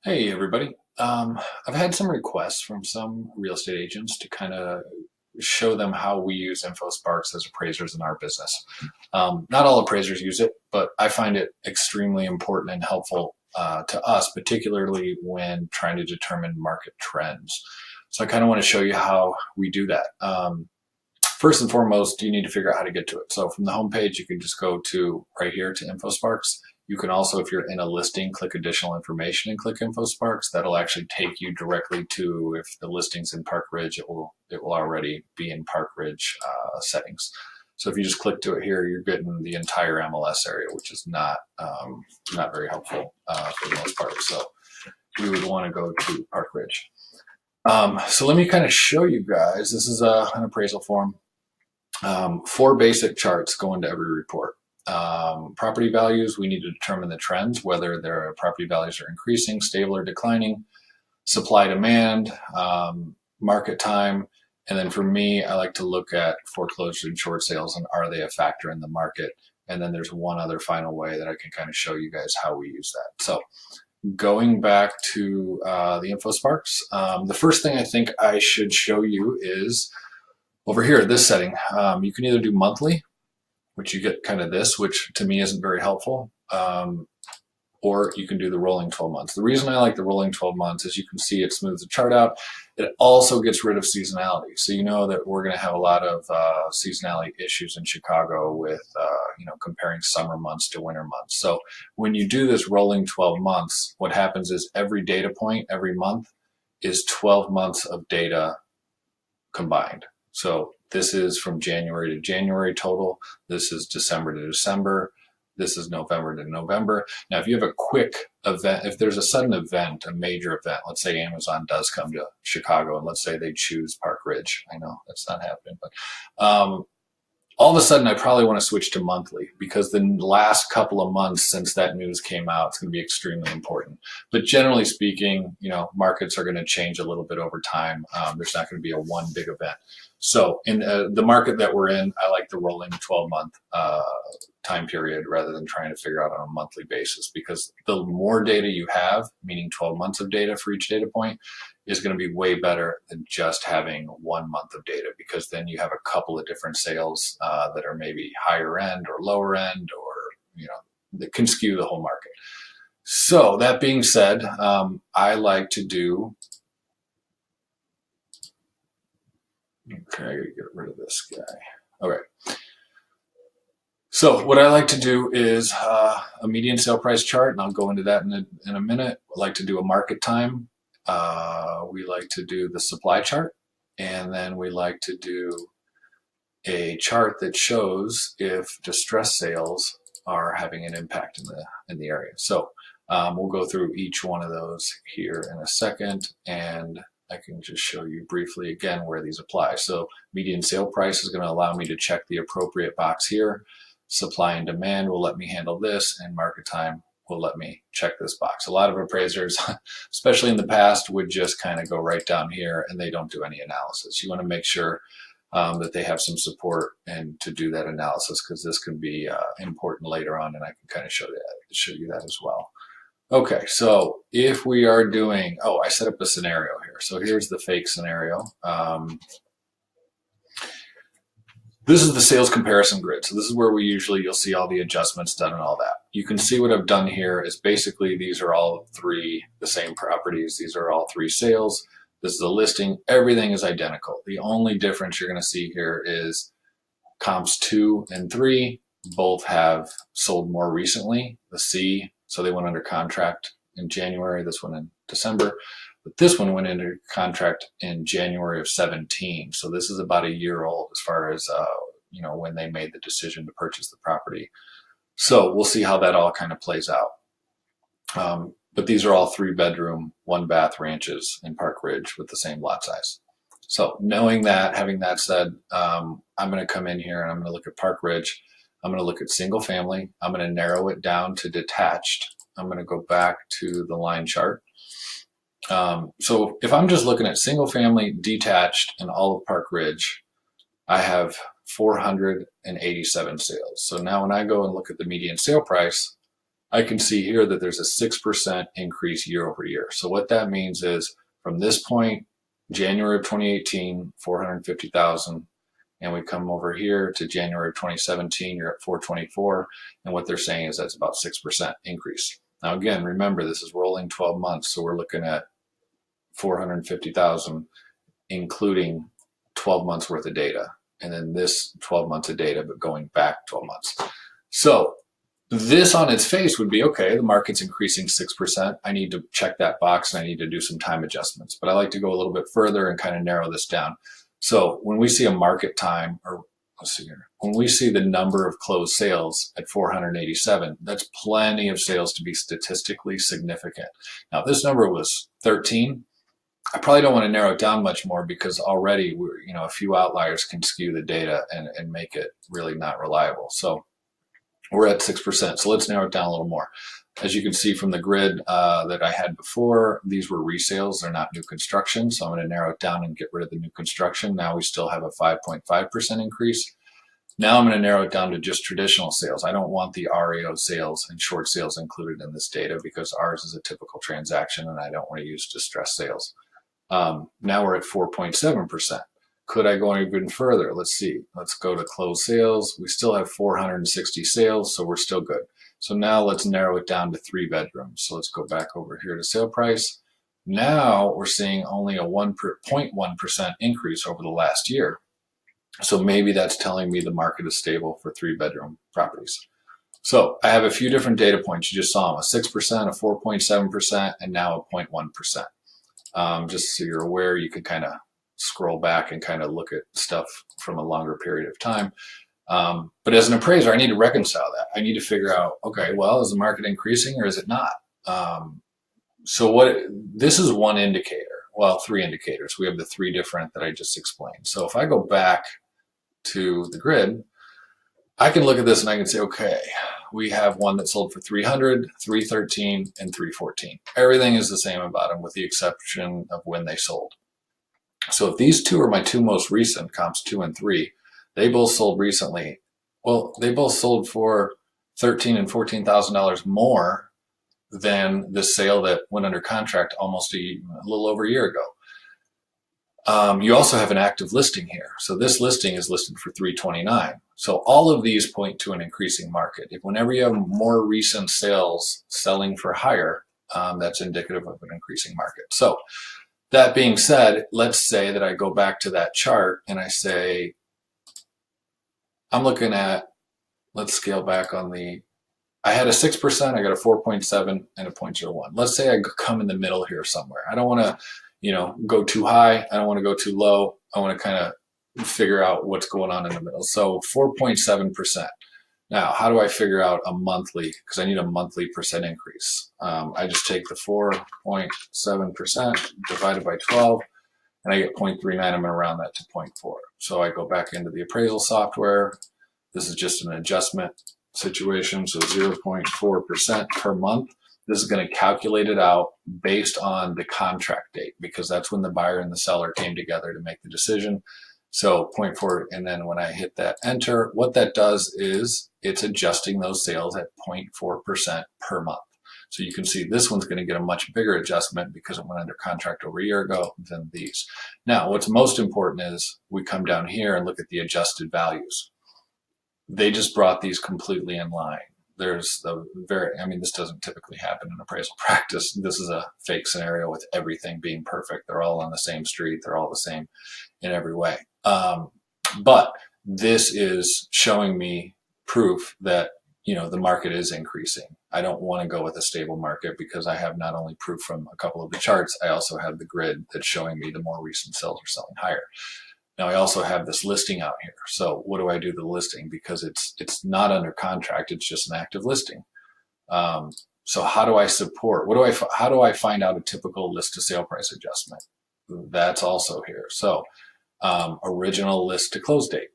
Hey everybody. I've had some requests from some real estate agents to kind of show them how we use InfoSparks as appraisers in our business. Not all appraisers use it, but I find it extremely important and helpful to us, particularly when trying to determine market trends. So I kind of want to show you how we do that. First and foremost, you need to figure out how to get to it. So from the homepage, you can just go to right here to InfoSparks. You can also, if you're in a listing, click additional information and click InfoSparks. That'll actually take you directly to, if the listing's in Park Ridge, it will already be in Park Ridge settings. So if you just click to it here, you're getting the entire MLS area, which is not very helpful for the most part. So we would want to go to Park Ridge. So let me kind of show you guys. This is an appraisal form. 4 basic charts go into every report. Property values, we need to determine the trends, whether their property values are increasing, stable, or declining. Supply, demand, market time, and then for me, I like to look at foreclosure and short sales and are they a factor in the market. And then there's one other final way that I can kind of show you guys how we use that. So going back to the InfoSparks, the first thing I think I should show you is over here, this setting. You can either do monthly, which you get kind of this, which to me isn't very helpful, or you can do the rolling 12 months. The reason I like the rolling 12 months is you can see it smooths the chart out. It also gets rid of seasonality. So you know that we're going to have a lot of seasonality issues in Chicago with comparing summer months to winter months. So when you do this rolling 12 months, what happens is every data point every month is 12 months of data combined. So this is from January to January total. This is December to December. This is November to November. Now, if you have a quick event, if there's a sudden event, a major event, let's say Amazon does come to Chicago and let's say they choose Park Ridge. I know that's not happening, but all of a sudden I probably want to switch to monthly because the last couple of months since that news came out, it's going to be extremely important. But generally speaking, markets are going to change a little bit over time. There's not going to be a one big event. So in the market that we're in, I like the rolling 12-month time period rather than trying to figure out on a monthly basis, because the more data you have, meaning 12 months of data for each data point, is going to be way better than just having 1 month of data, because then you have a couple of different sales that are maybe higher end or lower end, or that can skew the whole market. So that being said, I like to do, okay, I gotta get rid of this guy. Okay. So what I like to do is a median sale price chart, and I'll go into that in a minute. I like to do a market time. We like to do the supply chart, and then we like to do a chart that shows if distress sales are having an impact in the area. So we'll go through each one of those here in a second, and I can just show you briefly again where these apply. So median sale price is going to allow me to check the appropriate box here. Supply and demand will let me handle this, and market time will let me check this box. A lot of appraisers, especially in the past, would just kind of go right down here and they don't do any analysis. You want to make sure that they have some support and to do that analysis, because this can be important later on, and I can kind of show you that as well. Okay, so if we are doing, I set up a scenario here. So here's the fake scenario. This is the sales comparison grid. So this is where you'll see all the adjustments done and all that. You can see what I've done here is basically these are all three the same properties. These are all 3 sales. This is a listing. Everything is identical. The only difference you're going to see here is comps 2 and 3 both have sold more recently. The C, so they went under contract in January, this one in December. But this one went into contract in January of 17. So this is about a year old as far as, when they made the decision to purchase the property. So we'll see how that all kind of plays out. But these are all 3-bedroom, 1-bath ranches in Park Ridge with the same lot size. So knowing that, having that said, I'm going to come in here and I'm going to look at Park Ridge. I'm going to look at single family. I'm going to narrow it down to detached. I'm going to go back to the line chart. So if I'm just looking at single family, detached, and all of Park Ridge, I have 487 sales. So now when I go and look at the median sale price, I can see here that there's a 6% increase year over year. So what that means is from this point, January of 2018, 450,000, and we come over here to January of 2017, you're at 424, and what they're saying is that's about 6% increase. Now again, remember this is rolling 12 months, so we're looking at 450,000, including 12 months worth of data, and then this 12 months of data, but going back 12 months. So this on its face would be, okay, the market's increasing 6%. I need to check that box and I need to do some time adjustments. But I like to go a little bit further and kind of narrow this down. So when we see a market time, or let's see here, when we see the number of closed sales at 487, that's plenty of sales to be statistically significant. Now, if this number was 13, I probably don't want to narrow it down much more because already a few outliers can skew the data and make it really not reliable. So we're at 6%. So let's narrow it down a little more. As you can see from the grid that I had before, these were resales. They're not new construction. So I'm going to narrow it down and get rid of the new construction. Now we still have a 5.5% increase. Now I'm going to narrow it down to just traditional sales. I don't want the REO sales and short sales included in this data because ours is a typical transaction and I don't want to use distressed sales. Now we're at 4.7%. Could I go even further? Let's see. Let's go to closed sales. We still have 460 sales, so we're still good. So now let's narrow it down to 3 bedrooms. So let's go back over here to sale price. Now we're seeing only a 1.1% increase over the last year. So maybe that's telling me the market is stable for 3-bedroom properties. So I have a few different data points. You just saw them, a 6%, a 4.7%, and now a 0.1%. Just so you're aware, you can kind of scroll back and kind of look at stuff from a longer period of time. But as an appraiser, I need to reconcile that. I need to figure out, okay, well, is the market increasing or is it not? This is one indicator. Well, 3 indicators. We have the 3 different that I just explained. So if I go back to the grid, I can look at this and I can say, okay, we have one that sold for 300, 313, and 314. Everything is the same about them with the exception of when they sold. So if these 2 are my 2 most recent, comps 2 and 3, they both sold recently. Well, they both sold for $13,000 and $14,000 more than the sale that went under contract almost a little over a year ago. You also have an active listing here. So this listing is listed for $329. So all of these point to an increasing market. Whenever you have more recent sales selling for higher, that's indicative of an increasing market. So that being said, let's say that I go back to that chart and I say, I'm looking at, let's scale back on I had a 6%, I got a 4.7 and a 0.01. Let's say I come in the middle here somewhere. I don't want to, go too high. I don't want to go too low. I want to kind of figure out what's going on in the middle. So 4.7%. Now, how do I figure out a monthly? Because I need a monthly percent increase. I just take the 4.7% divided by 12, and I get 0.39. I'm going to round that to 0.4. So I go back into the appraisal software. This is just an adjustment situation, so 0.4% per month. This is going to calculate it out based on the contract date because that's when the buyer and the seller came together to make the decision. So 0.4, and then when I hit that enter, what that does is it's adjusting those sales at 0.4% per month. So you can see this one's going to get a much bigger adjustment because it went under contract over a year ago than these. Now, what's most important is we come down here and look at the adjusted values. They just brought these completely in line. There's this doesn't typically happen in appraisal practice. This is a fake scenario with everything being perfect. They're all on the same street. They're all the same in every way. But this is showing me proof that, the market is increasing. I don't want to go with a stable market because I have not only proof from a couple of the charts, I also have the grid that's showing me the more recent sales are selling higher. Now I also have this listing out here. So what do I do to the listing? Because it's not under contract. It's just an active listing. So how do I support? How do I find out a typical list to sale price adjustment? That's also here. So original list to close date,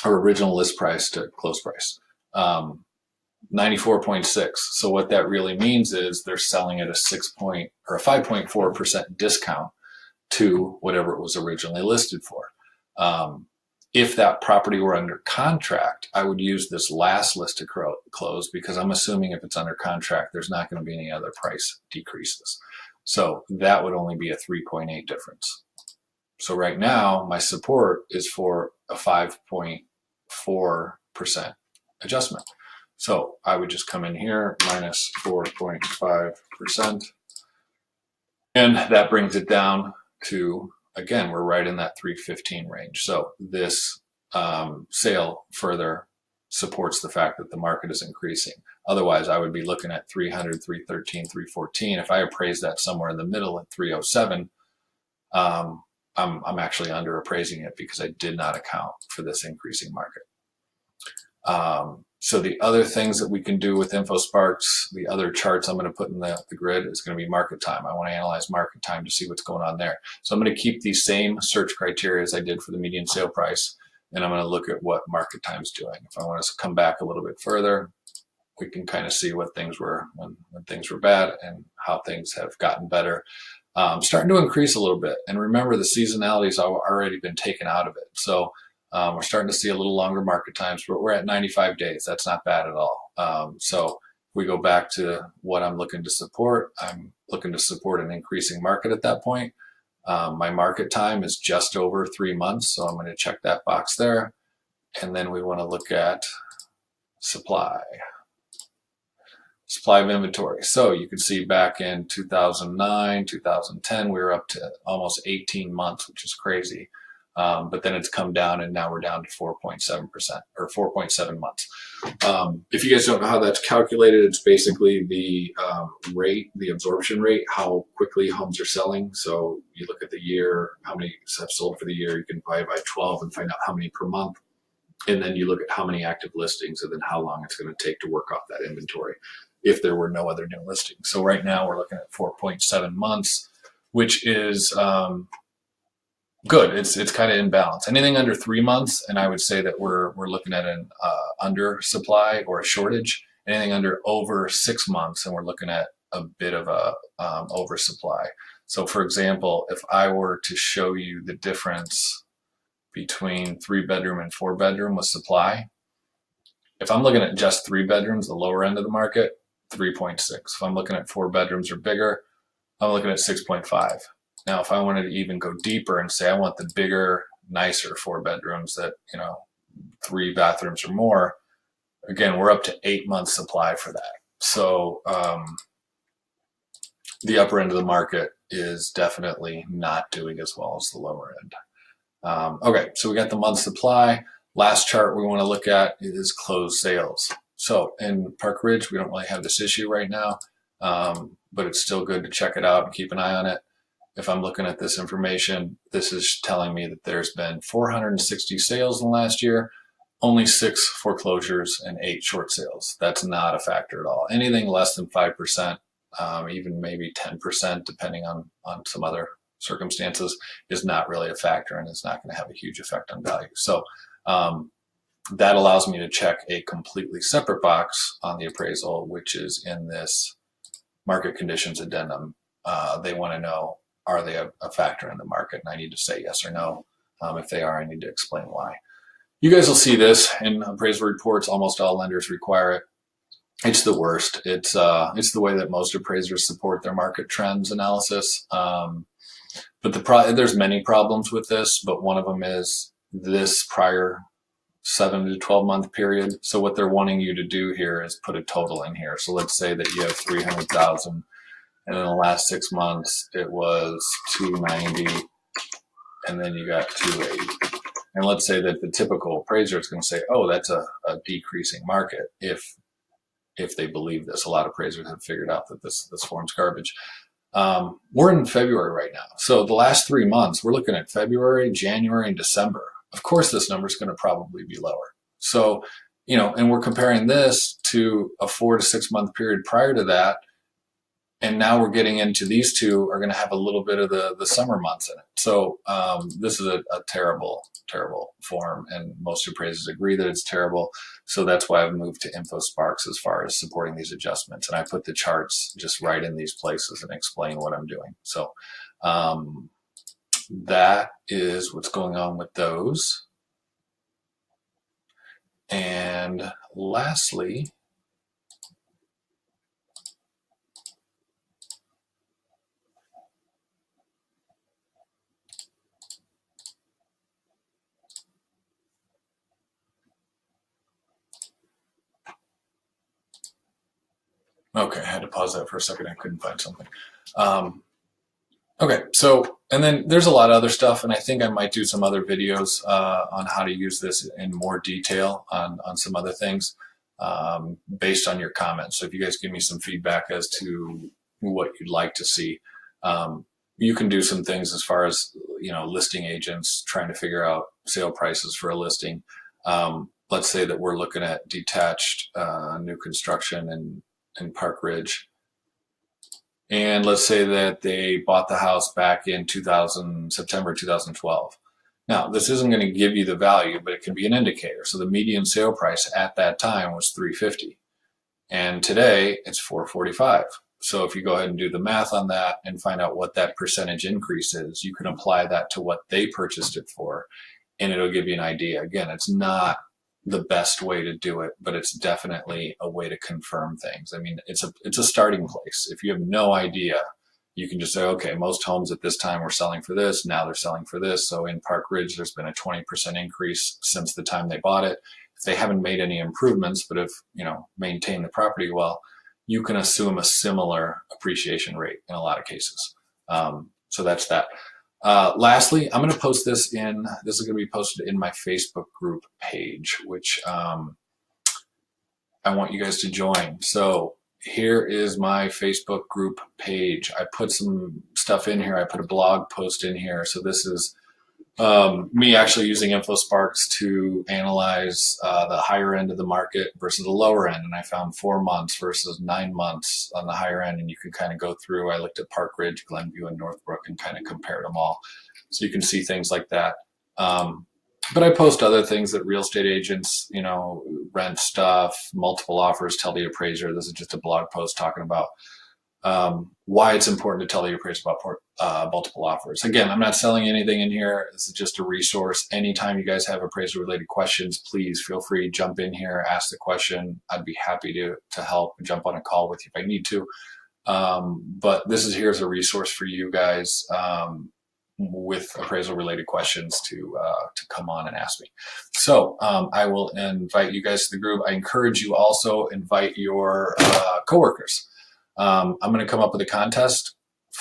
or original list price to close price. 94.6. So what that really means is they're selling at a 5.4% discount to whatever it was originally listed for. If that property were under contract, I would use this last list to close, because I'm assuming if it's under contract, there's not going to be any other price decreases. So that would only be a 3.8 difference. So right now, my support is for a 5.4% adjustment. So I would just come in here, minus 4.5%. And that brings it down to, again, we're right in that 315 range. So this sale further supports the fact that the market is increasing. Otherwise, I would be looking at 300, 313, 314. If I appraise that somewhere in the middle at 307, I'm actually under appraising it because I did not account for this increasing market. So the other things that we can do with InfoSparks, the other charts I'm going to put in the grid, is going to be market time. I want to analyze market time to see what's going on there. So I'm going to keep these same search criteria as I did for the median sale price, and I'm going to look at what market time is doing. If I want to come back a little bit further, we can kind of see what things were when things were bad and how things have gotten better. Starting to increase a little bit. And remember, the seasonality has already been taken out of it. So we're starting to see a little longer market times, but we're at 95 days. That's not bad at all. So if we go back to what I'm looking to support, I'm looking to support an increasing market at that point. My market time is just over 3 months, so I'm going to check that box there. And then we want to look at supply of inventory. So you can see back in 2009, 2010, we were up to almost 18 months, which is crazy. But then it's come down, and now we're down to 4.7% or 4.7 months. If you guys don't know how that's calculated, it's basically the rate, the absorption rate, how quickly homes are selling. So you look at the year, how many have sold for the year, you can divide by 12 and find out how many per month. And then you look at how many active listings and then how long it's going to take to work off that inventory if there were no other new listings. So right now we're looking at 4.7 months, which is good. It's kind of in balance. Anything under 3 months, and I would say that we're looking at an under supply or a shortage. Anything under over 6 months, and we're looking at a bit of a oversupply. So for example, if I were to show you the difference between 3-bedroom and 4-bedroom with supply, if I'm looking at just 3 bedrooms, the lower end of the market, 3.6. If I'm looking at 4 bedrooms or bigger, I'm looking at 6.5. Now, if I wanted to even go deeper and say I want the bigger, nicer 4 bedrooms that, 3 bathrooms or more, again, we're up to 8 months supply for that. So the upper end of the market is definitely not doing as well as the lower end. Okay, so we got the month supply. Last chart we want to look at is closed sales. So in Park Ridge, we don't really have this issue right now, but it's still good to check it out and keep an eye on it. If I'm looking at this information, this is telling me that there's been 460 sales in the last year, only 6 foreclosures and 8 short sales. That's not a factor at all. Anything less than 5%, even maybe 10%, depending on some other circumstances, is not really a factor, and it's not going to have a huge effect on value. So that allows me to check a completely separate box on the appraisal, which is in this market conditions addendum. They want to know, are they a factor in the market? And I need to say yes or no. If they are, I need to explain why. You guys will see this in appraisal reports. Almost all lenders require it. It's the worst. It's the way that most appraisers support their market trends analysis. But there's many problems with this, but one of them is this prior 7 to 12 month period. So what they're wanting you to do here is put a total in here. So let's say that you have 300,000, and in the last 6 months it was 290, and then you got 280. And let's say that the typical appraiser is going to say, oh, that's a decreasing market if they believe this. A lot of appraisers have figured out that this form's garbage. We're in February right now. So the last 3 months, we're looking at February, January, and December. Of course, this number is going to probably be lower. So, and we're comparing this to a 4 to 6 month period prior to that. And now we're getting into these two are going to have a little bit of the summer months in it. So this is a terrible, terrible form. And most appraisers agree that it's terrible. So that's why I've moved to InfoSparks as far as supporting these adjustments. And I put the charts just right in these places and explain what I'm doing. So that is what's going on with those. And lastly, okay, I had to pause that for a second. I couldn't find something. Okay, so, and then there's a lot of other stuff, and I think I might do some other videos on how to use this in more detail on some other things based on your comments. So if you guys give me some feedback as to what you'd like to see, you can do some things as far as, you know, listing agents trying to figure out sale prices for a listing. Let's say that we're looking at detached new construction in Park Ridge. And let's say that they bought the house back in September 2012. Now, this isn't going to give you the value, but it can be an indicator. So the median sale price at that time was $350, and today it's $445. So if you go ahead and do the math on that and find out what that percentage increase is, you can apply that to what they purchased it for, and it'll give you an idea. Again, it's not the best way to do it, but it's definitely a way to confirm things. I mean, it's a starting place. If you have no idea, you can just say, okay, most homes at this time were selling for this, now they're selling for this. So in Park Ridge, there's been a 20% increase since the time they bought it. If they haven't made any improvements, but have, you know, maintained the property well, you can assume a similar appreciation rate in a lot of cases. So that's that. Lastly, I'm going to post this is going to be posted in my Facebook group page, which I want you guys to join. So here is my Facebook group page. I put some stuff in here. I put a blog post in here. So this is me actually using InfoSparks to analyze the higher end of the market versus the lower end. And I found 4 months versus 9 months on the higher end. And you can kind of go through, I looked at Park Ridge, Glenview, and Northbrook and kind of compared them all. So you can see things like that. But I post other things that real estate agents, you know, rent stuff, multiple offers, tell the appraiser. This is just a blog post talking about why it's important to tell the appraiser about multiple offers. Again, I'm not selling anything in here. This is just a resource. Anytime you guys have appraisal related questions, please feel free to jump in here, ask the question. I'd be happy to help and jump on a call with you if I need to. But this is here as a resource for you guys with appraisal related questions to come on and ask me. So I will invite you guys to the group. I encourage you also invite your coworkers. I'm going to come up with a contest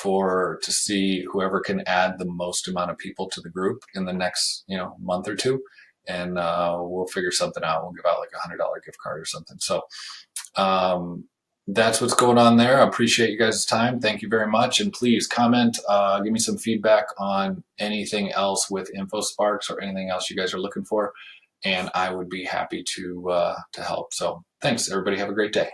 to see whoever can add the most amount of people to the group in the next, you know, month or two, and we'll figure something out. We'll give out like a $100 gift card or something. So that's what's going on there. I appreciate you guys' time. Thank you very much, and please comment, give me some feedback on anything else with InfoSparks or anything else you guys are looking for, and I would be happy to help. So thanks, everybody. Have a great day.